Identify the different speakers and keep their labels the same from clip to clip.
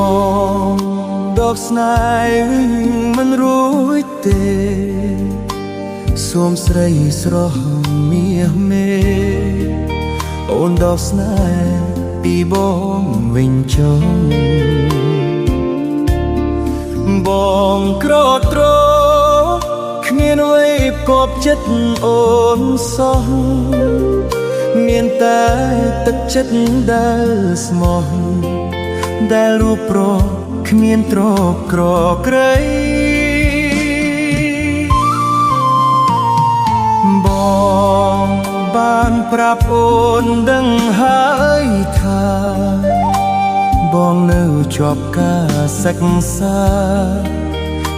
Speaker 1: បងដកស្នេហ៍មិនរួចទេសូមស្រីស្រស់មាសមេអូនដកស្នេហ៍ពីបងវិញចុងបងក្រត្រគ្មានអ្វីផ្គប់ចិត្តអូនសោះមានតែទឹកចិត្តដែលស្មោះដែលរូបប្រគ្មានទ្រពក្រក្រៃបងបានប្រាប់អូនដឹងហើយថាបងនៅជាប់ការសិក្សា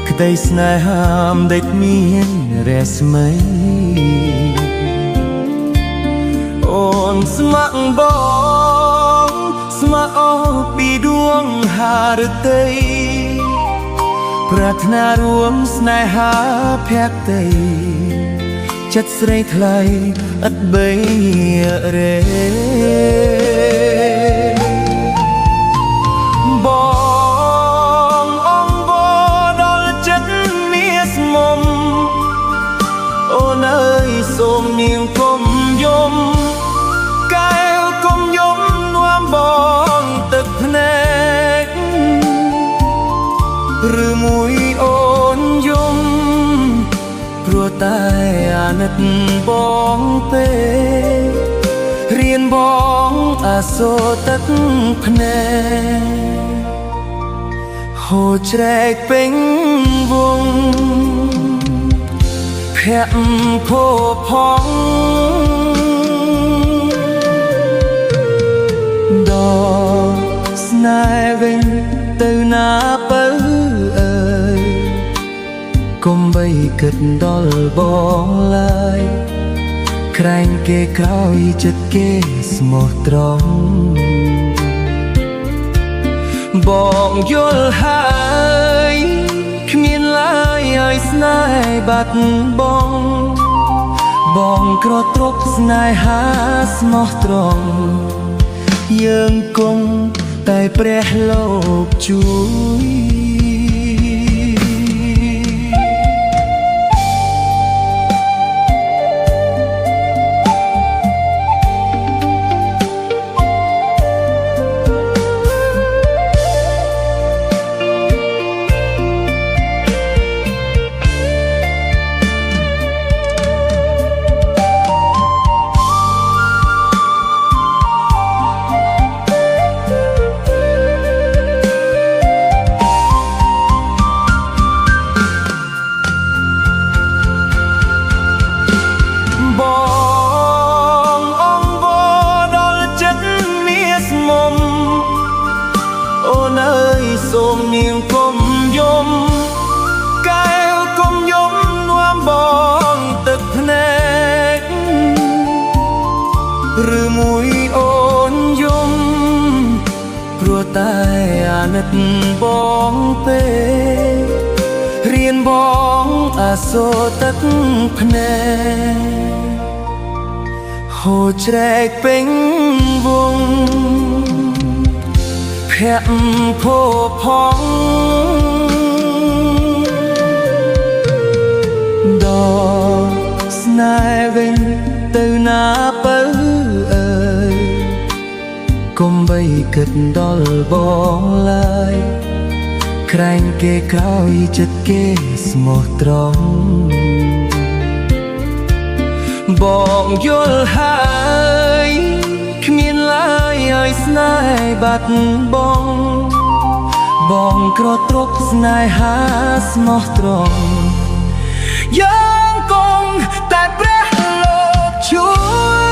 Speaker 1: ក្តីស្នេហាមិនដេចមានរស្មីអូនស្ម័គ្របងស្ម័គ្រអស់ពីដួងហារតីប្រាថ្នារួមស្នេហាភក្តីចិត្តស្រីថ្លៃឥតបីរេបងអងបដល់ចិត្តមាសមុំអូនអើយសូមនាងកុំយំកែវកុំយំនាំបងទឹកភ្នែកឬមួយអូនយំព្រោះតែអាណិតបងពេករៀនបងអាសូរទឹកភ្នែកហូរច្រែកពេញវងភ័ក្រភោផងដល់ស្នេហ៍វិញទៅណាបើអើយកុំបីគិតដល់បងឡើយក្រែងគេក្រោយចិត្តគេស្មោះត្រង់បងយល់ហើយគ្មានឡើយឲ្យស្នេហ៍បាត់បង់បងក្រត្រប់ស្នេហាស្មោះត្រង់យើងគង់តែព្រះលោកជួយសូមនាងកុំយំកែវកុំយំនាំបងទឹកភ្នែកឬមួយអូនយំព្រោះតែអាណិតបងពេករៀនបងអាសូរទឹកភ្នែកហូរច្រែកពេញវងភ័ក្រភោផងដល់ស្នេហ៍វិញទៅណាបើអើយកុំបីគិតដល់បងឡើយក្រែងគេក្រោយចិត្តគេស្មោះត្រង់បងយល់ហើយគ្មានឡើយឲ្យស្នេហ៍បាត់បង់បងក្រត្រប់ស្នេហាស្មោះត្រង់យើងគង់តែព្រះលោកជួយ